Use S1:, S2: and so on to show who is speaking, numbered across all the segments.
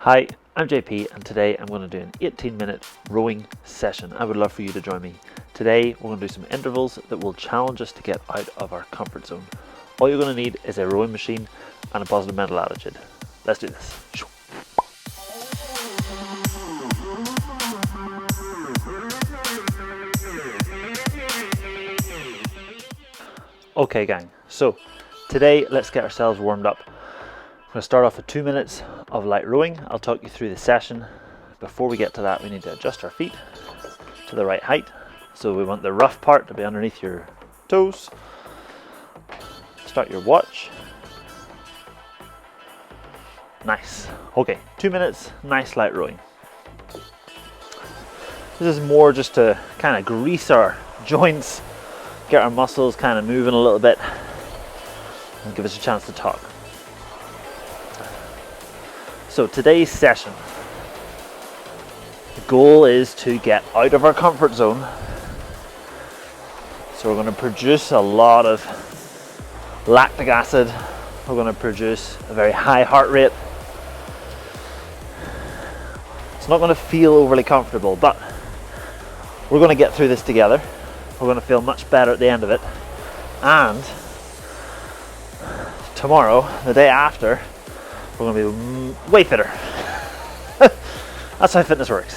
S1: Hi, I'm JP and today I'm going to do an 18-minute rowing session. I would love for you to join me. Today we're going to do some intervals that will challenge us to get out of our comfort zone. All you're going to need is a rowing machine and a positive mental attitude. Let's do this. Okay gang, so today let's get ourselves warmed up. I'm going to start off with 2 minutes of light rowing. I'll talk you through the session. Before we get to that, we need to adjust our feet to the right height. So we want the rough part to be underneath your toes. Start your watch. Nice. Okay, 2 minutes, nice light rowing. This is more just to kind of grease our joints, get our muscles kind of moving a little bit, and give us a chance to talk. So today's session, the goal is to get out of our comfort zone. So we're going to produce a lot of lactic acid. We're going to produce a very high heart rate. It's not going to feel overly comfortable, but we're going to get through this together. We're going to feel much better at the end of it. And tomorrow, the day after, we're going to be way fitter. That's how fitness works.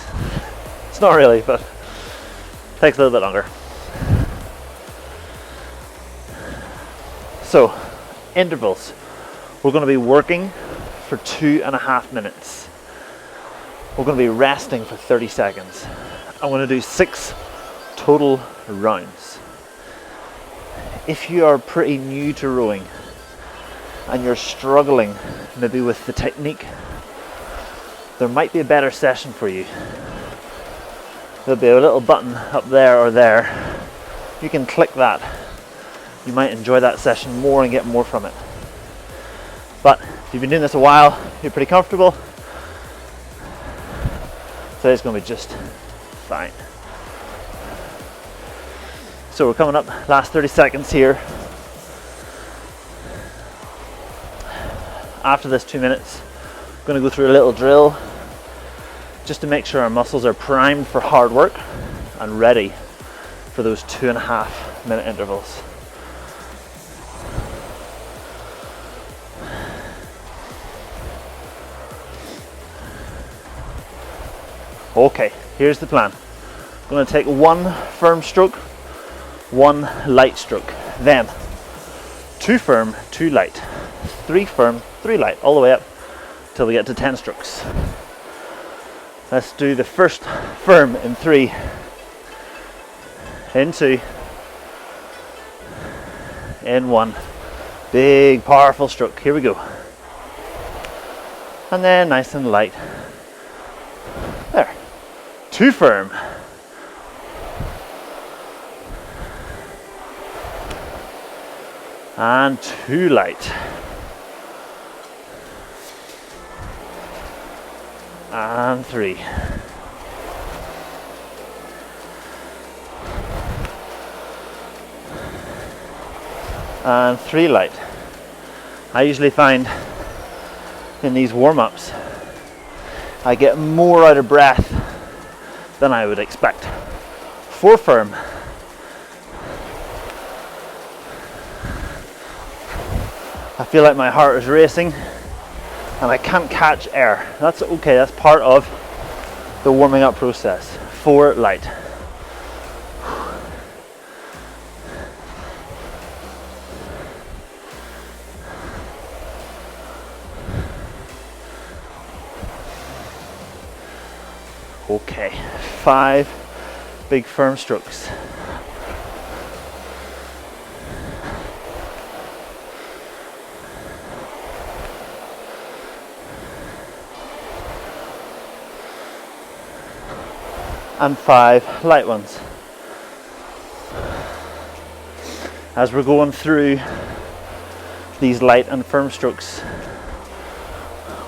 S1: It's not really, but it takes a little bit longer. So, intervals. We're going to be working for 2.5 minutes. We're going to be resting for 30 seconds. I'm going to do 6 total rounds. If you are pretty new to rowing and you're struggling maybe with the technique, there might be a better session for you. There'll be a little button up there or there. You can click that. You might enjoy that session more and get more from it. But if you've been doing this a while, you're pretty comfortable, today's going to be just fine. So we're coming up, last 30 seconds here. After this 2 minutes, I'm going to go through a little drill just to make sure our muscles are primed for hard work and ready for those 2.5 minute intervals. Okay, here's the plan. I'm going to take 1 firm stroke, 1 light stroke, then 2 firm, 2 light, 3 firm, 3 light, all the way up till we get to 10 strokes. Let's do the first firm in 3, in 2, in 1. Big, powerful stroke. Here we go. And then nice and light. There. 2 firm. And 2 light. And 3. And 3 light. I usually find in these warm-ups I get more out of breath than I would expect. 4 firm. I feel like my heart is racing and I can't catch air. That's okay, that's part of the warming up process. 4 light. Okay, 5 big firm strokes. And 5 light ones. As we're going through these light and firm strokes,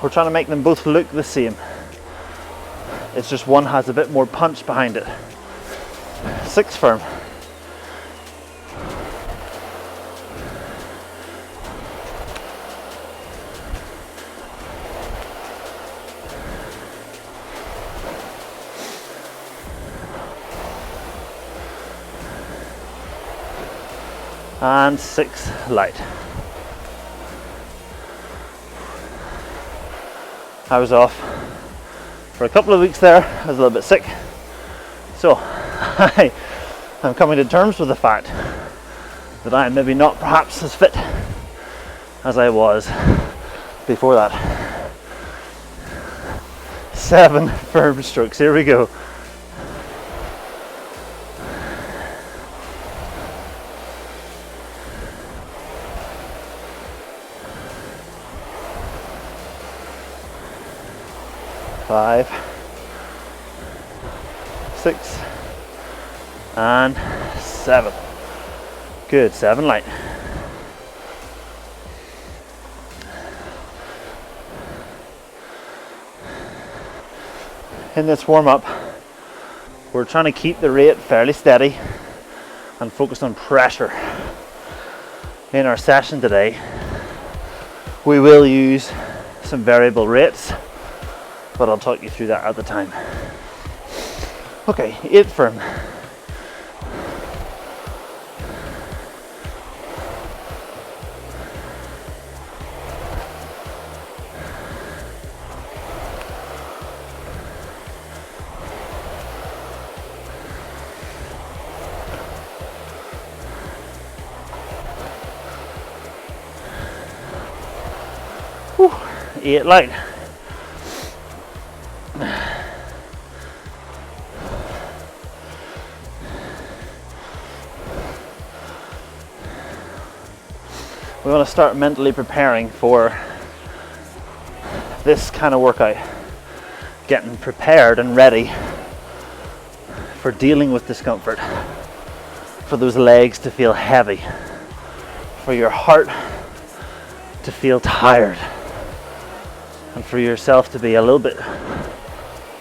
S1: we're trying to make them both look the same. It's just one has a bit more punch behind it. 6 firm. and 6 light. I was off for a couple of weeks there. I was a little bit sick, so I'm coming to terms with the fact that I am maybe not perhaps as fit as I was before that. 7 firm strokes, here we go. Five, 6, and 7. Good, 7 light. In this warm-up, we're trying to keep the rate fairly steady and focus on pressure. In our session today, we will use some variable rates, but I'll talk you through that at the time. Okay, 8 firm. Whew, 8 light. We want to start mentally preparing for this kind of workout, getting prepared and ready for dealing with discomfort, for those legs to feel heavy, for your heart to feel tired, and for yourself to be a little bit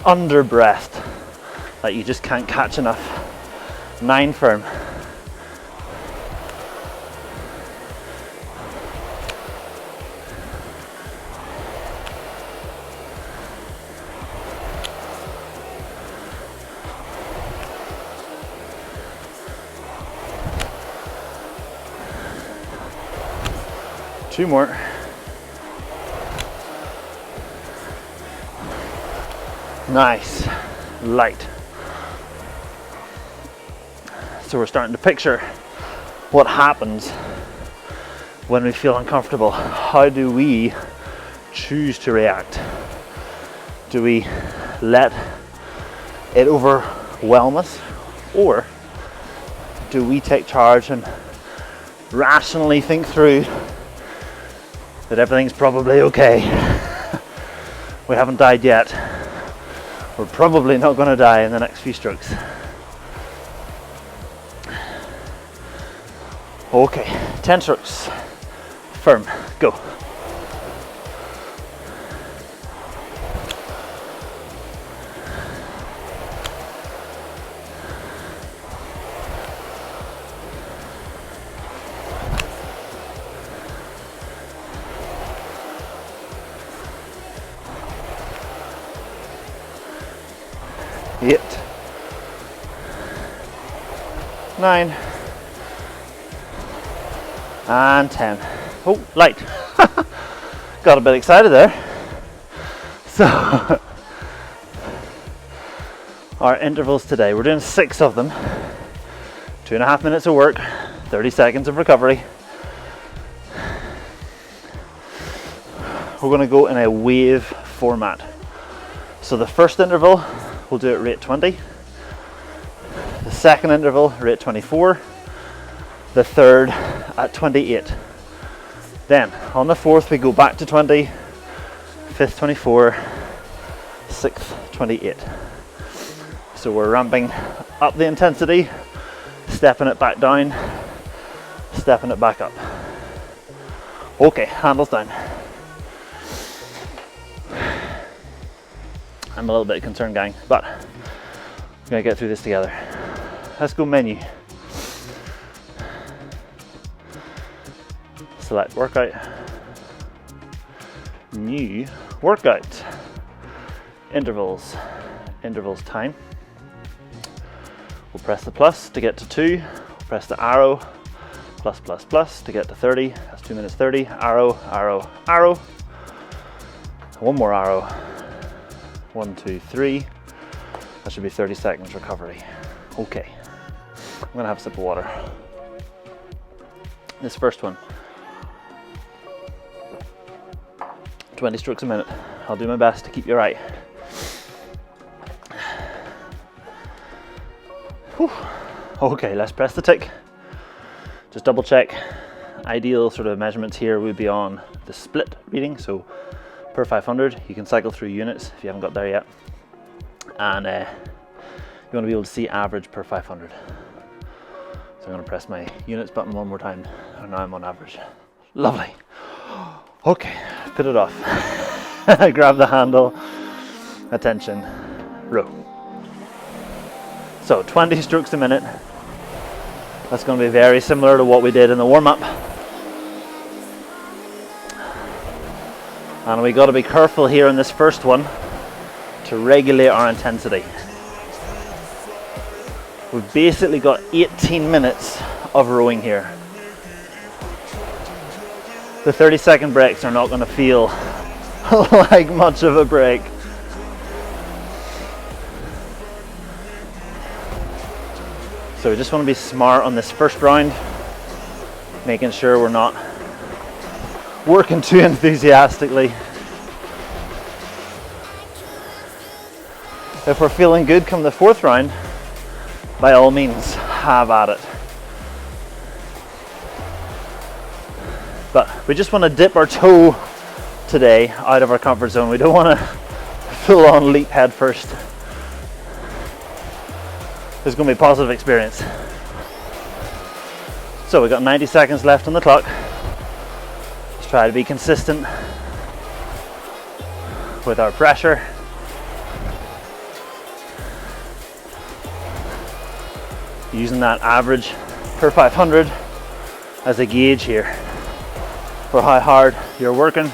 S1: under breathed, like you just can't catch enough. 9 firm. Two more. Nice, light. So we're starting to picture what happens when we feel uncomfortable. How do we choose to react? Do we let it overwhelm us, or do we take charge and rationally think through that everything's probably okay? We haven't died yet. We're probably not going to die in the next few strokes. Okay, 10 strokes. Firm, go. Eight, 9, and 10. Oh, light. Got a bit excited there. So, our intervals today, we're doing 6 of them. 2.5 minutes of work, 30 seconds of recovery. We're going to go in a wave format. So the first interval, we'll do it rate 20. The second interval, rate 24. The third at 28. Then on the fourth, we go back to 20. Fifth, 24. Sixth, 28. So we're ramping up the intensity, stepping it back down, stepping it back up. Okay, handles down. I'm a little bit concerned, gang, but we're gonna get through this together. Let's go menu. Select workout. New workout. Intervals. Intervals time. We'll press the plus to get to 2. We'll press the arrow plus, plus, plus to get to 30. That's 2 minutes 30. Arrow, arrow, arrow. One more arrow. 1, 2, 3. That should be 30 seconds recovery. Okay, I'm gonna have a sip of water. This first one, 20 strokes a minute. I'll do my best to keep you right. Whew. Okay, let's press the tick. Just double check. Ideal sort of measurements here would be on the split reading, so per 500. You can cycle through units if you haven't got there yet. And you want to be able to see average per 500. So I'm going to press my units button one more time, and now I'm on average. Lovely. Okay, put it off. Grab the handle. Attention. Row. So 20 strokes a minute. That's going to be very similar to what we did in the warm-up. And we got to be careful here in this first one to regulate our intensity. We've basically got 18 minutes of rowing here. The 30-second breaks are not going to feel like much of a break. So we just want to be smart on this first round, making sure we're not working too enthusiastically. If we're feeling good come the fourth round, by all means, have at it. But we just want to dip our toe today out of our comfort zone. We don't want to full on leap head first. It's going to be a positive experience. So we've got 90 seconds left on the clock. Let's try to be consistent with our pressure. Using that average per 500 as a gauge here for how hard you're working.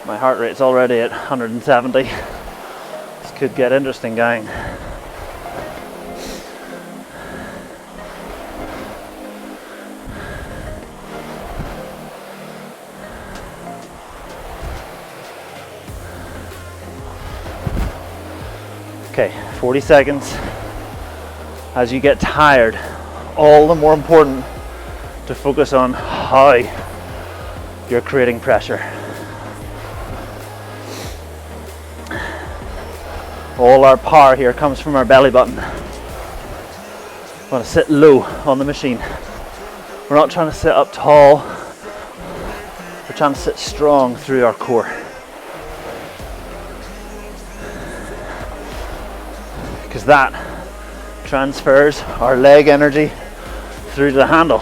S1: My heart rate's already at 170. This could get interesting, gang. Okay, 40 seconds. As you get tired, all the more important to focus on how you're creating pressure. All our power here comes from our belly button. We want to sit low on the machine. We're not trying to sit up tall. We're trying to sit strong through our core. Because that transfers our leg energy through to the handle.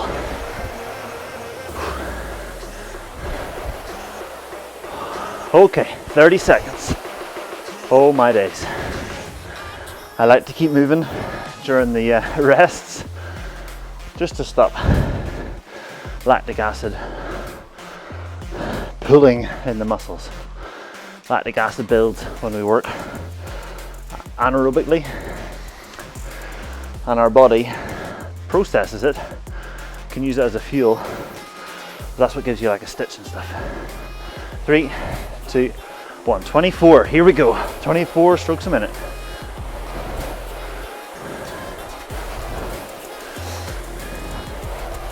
S1: Okay, 30 seconds. Oh my days. I like to keep moving during the rests just to stop lactic acid pulling in the muscles. Lactic acid builds when we work anaerobically, and our body processes it, can use it as a fuel. That's what gives you like a stitch and stuff. 3, 2, 1. 24. Here we go. 24 strokes a minute.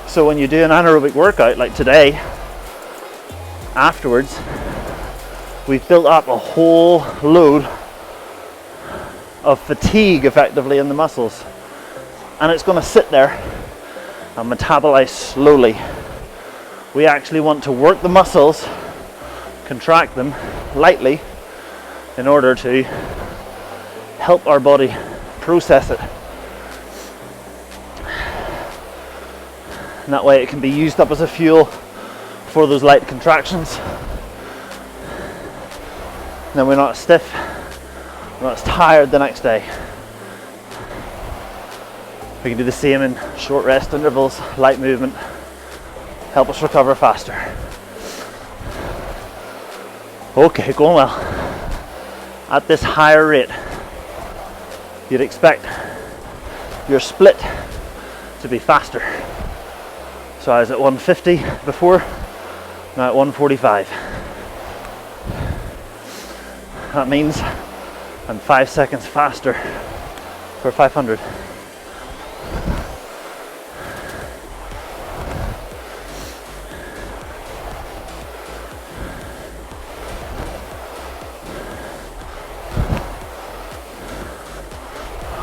S1: So when you do an anaerobic workout like today, afterwards, we've built up a whole load of fatigue effectively in the muscles, and it's going to sit there and metabolize slowly. We actually want to work the muscles, contract them lightly in order to help our body process it. And that way it can be used up as a fuel for those light contractions. And then we're not stiff, we're not as tired the next day. We can do the same in short rest intervals, light movement, help us recover faster. Okay, going well. At this higher rate, you'd expect your split to be faster. So I was at 150 before, now at 145. That means I'm 5 seconds faster for 500.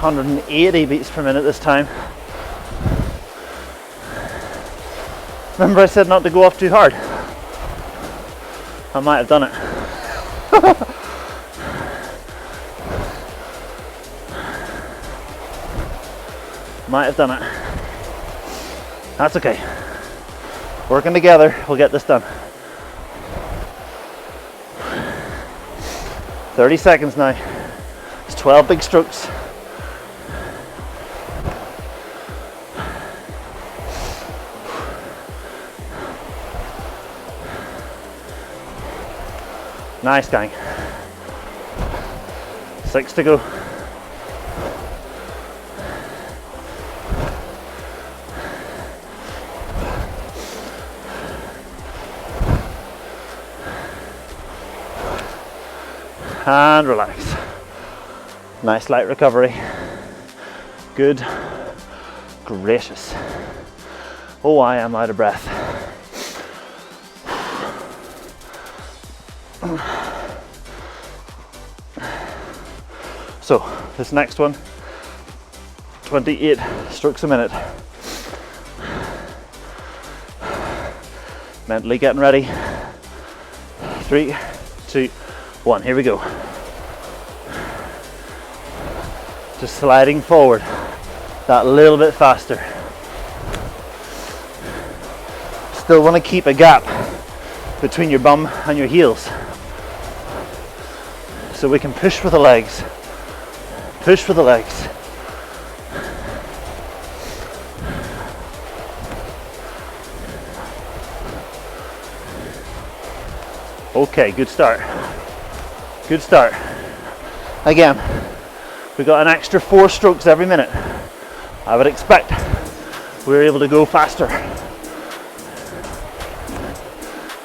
S1: .180 beats per minute this time. Remember I said not to go off too hard? I might have done it. Might have done it. That's okay. Working together, we'll get this done. 30 seconds now. It's 12 big strokes. Nice, gang. 6 to go. And relax. Nice light recovery. Good gracious. Oh, I am out of breath. So this next one, 28 strokes a minute. Mentally getting ready. 3, 2, 1, here we go. Just sliding forward that little bit faster. Still want to keep a gap between your bum and your heels, so we can push with the legs. Push with the legs. Okay, good start. Good start. Again, we got an extra 4 strokes every minute. I would expect we're able to go faster,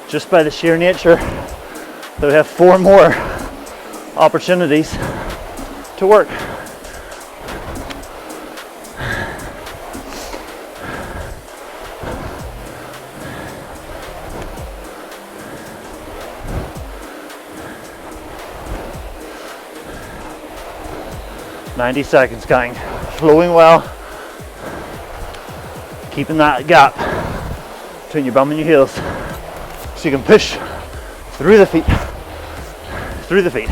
S1: just by the sheer nature that we have 4 more opportunities to work. "90 seconds, gang." Flowing well. Keeping that gap between your bum and your heels, so you can push through the feet. Through the feet.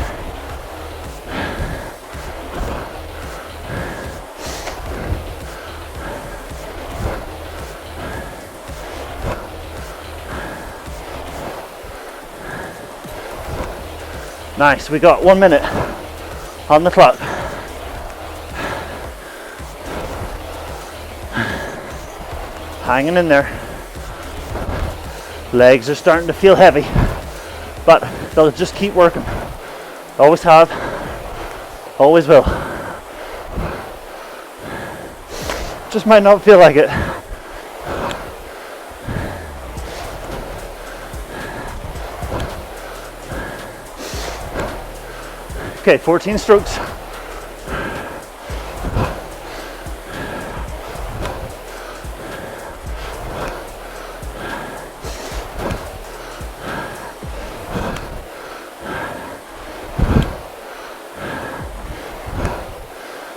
S1: Nice, we got 1 minute on the clock. Hanging in there. Legs are starting to feel heavy, but they'll just keep working. Always have, always will. Just might not feel like it. Okay, 14 strokes.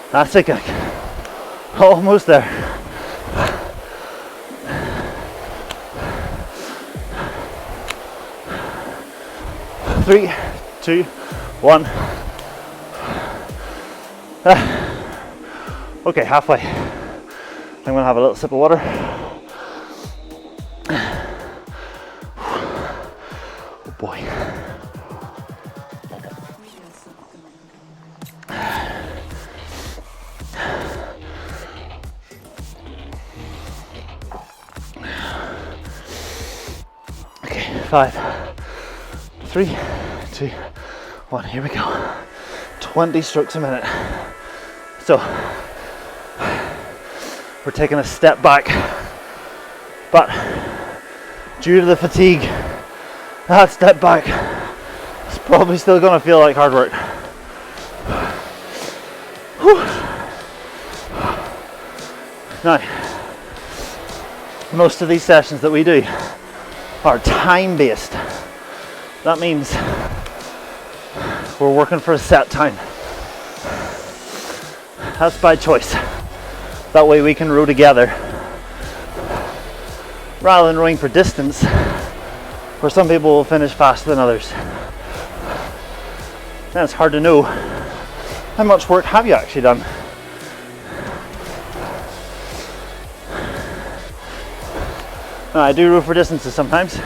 S1: That's it, gang. Almost there. Three, 2, 1. Okay, halfway. I'm gonna have a little sip of water. Oh boy. Okay, 5, 3, 2, 1, here we go. 20 strokes a minute. So we're taking a step back, but due to the fatigue, that step back is probably still going to feel like hard work. Whew. Now, most of these sessions that we do are time based. That means we're working for a set time. That's by choice. That way we can row together rather than rowing for distance, where some people will finish faster than others. Then it's hard to know how much work have you actually done. Now, I do row for distances sometimes.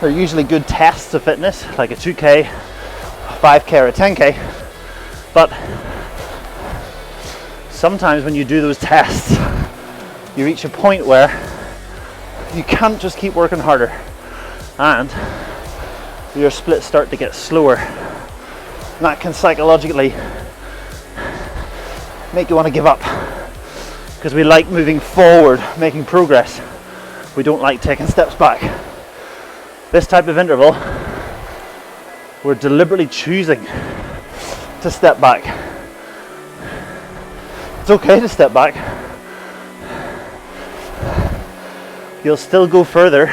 S1: They're usually good tests of fitness, like a 2K, a 5K or a 10K. But sometimes when you do those tests, you reach a point where you can't just keep working harder, and your splits start to get slower. And that can psychologically make you want to give up, because we like moving forward, making progress. We don't like taking steps back. This type of interval, we're deliberately choosing to step back. It's okay to step back. You'll still go further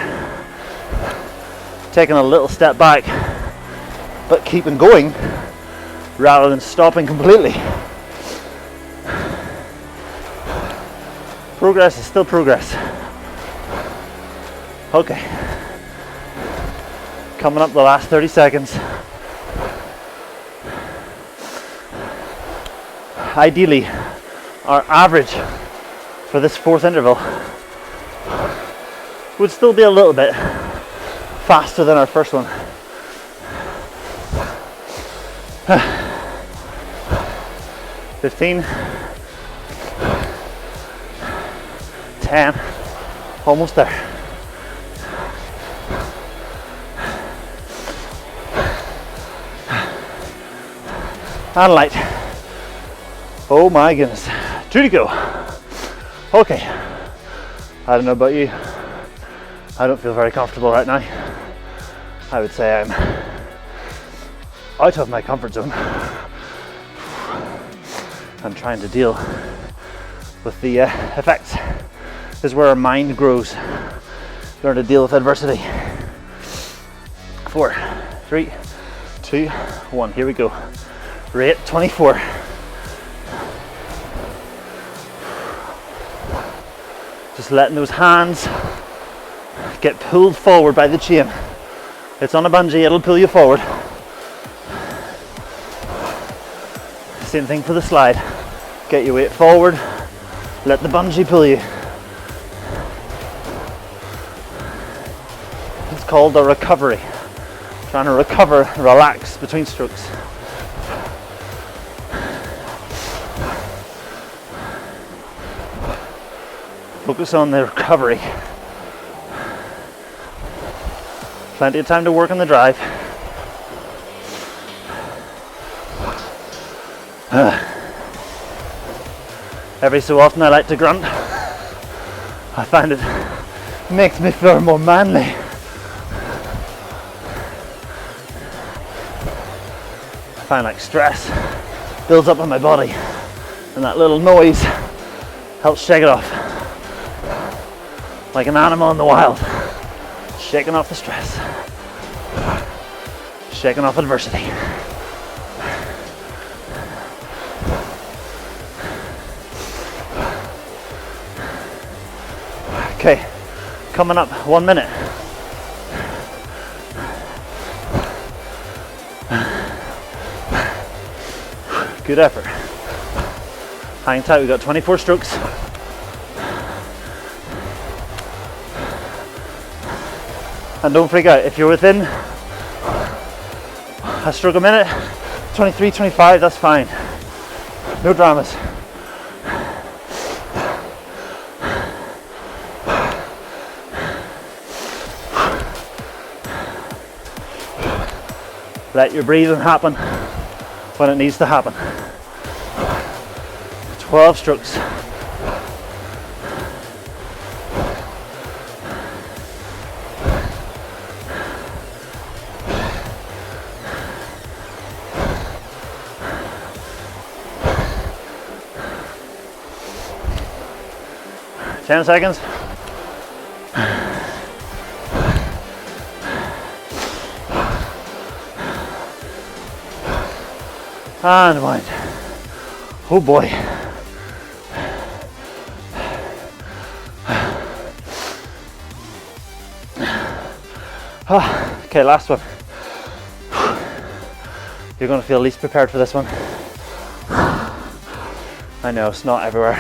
S1: taking a little step back, but keeping going rather than stopping completely. Progress is still progress. Okay, coming up the last 30 seconds. Ideally, our average for this fourth interval would still be a little bit faster than our first one. 15, 10, almost there. And light. Oh my goodness. 2 to go. Okay. I don't know about you. I don't feel very comfortable right now. I would say I'm out of my comfort zone. I'm trying to deal with the effects. This is where our mind grows. Learn to deal with adversity. 4, 3, 2, 1. Here we go. Rate 24. Just letting those hands get pulled forward by the chain. It's on a bungee, it'll pull you forward. Same thing for the slide. Get your weight forward, let the bungee pull you. It's called a recovery. Trying to recover, relax between strokes. Focus on the recovery. Plenty of time to work on the drive. Every so often I like to grunt. I find it makes me feel more manly. I find like stress builds up on my body, and that little noise helps shake it off. Like an animal in the wild, shaking off the stress, shaking off adversity. Okay, coming up 1 minute. Good effort. Hang tight, we've got 24 strokes. And don't freak out, if you're within a stroke a minute, 23, 25, that's fine. No dramas. Let your breathing happen when it needs to happen. 12 strokes. 10 seconds. And wind. Oh boy. Okay, last one. You're going to feel least prepared for this one. I know, it's not everywhere.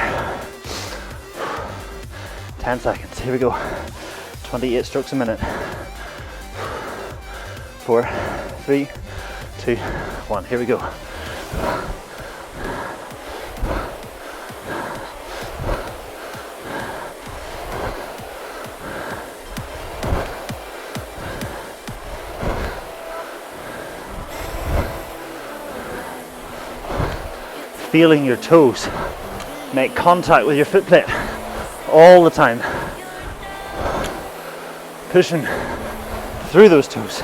S1: 10 seconds, here we go. 28 strokes a minute. 4, 3, 2, 1, here we go. Feeling your toes make contact with your foot plate all the time. Pushing through those toes.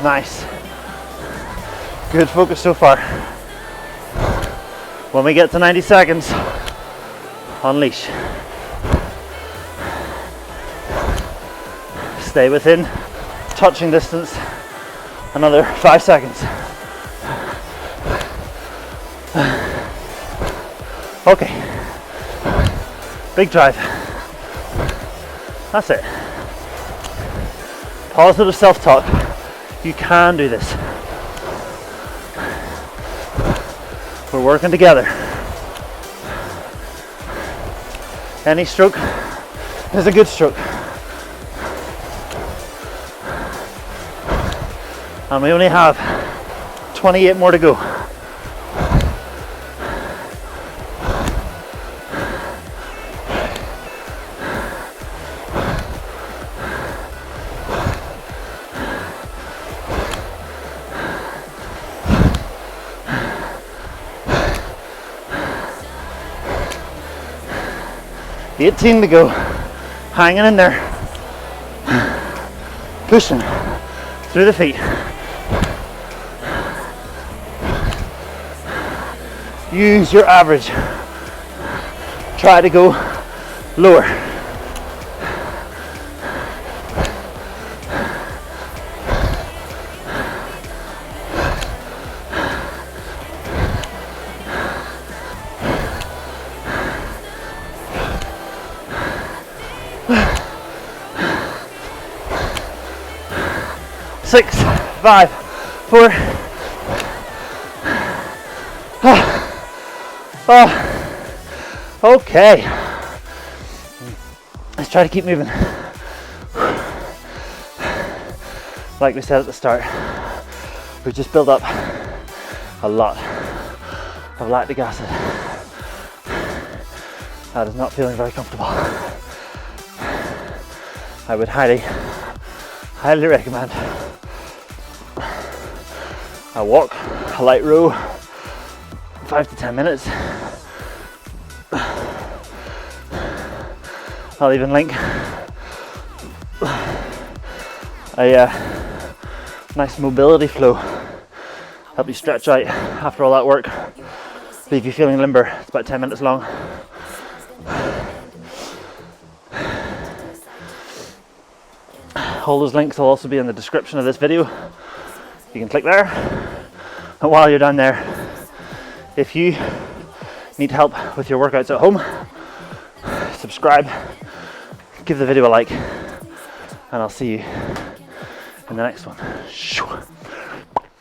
S1: Nice. Good focus so far. When we get to 90 seconds, unleash. Stay within touching distance. Another 5 seconds. Okay. Big drive. That's it. Positive self-talk. You can do this. We're working together. Any stroke is a good stroke. And we only have 28 more to go. $18 to go. Hanging in there. Pushing through the feet. Use your average. Try to go lower. Six, 5, 4. Okay. Let's try to keep moving. Like we said at the start, we just built up a lot of lactic acid. That is not feeling very comfortable. I would highly recommend a walk, a light row, 5 to 10 minutes. I'll even link a nice mobility flow, help you stretch out after all that work, leave you feeling limber. It's about 10 minutes long. All those links will also be in the description of this video. You can click there. And while you're down there, if you need help with your workouts at home, subscribe, give the video a like, and I'll see you in the next one.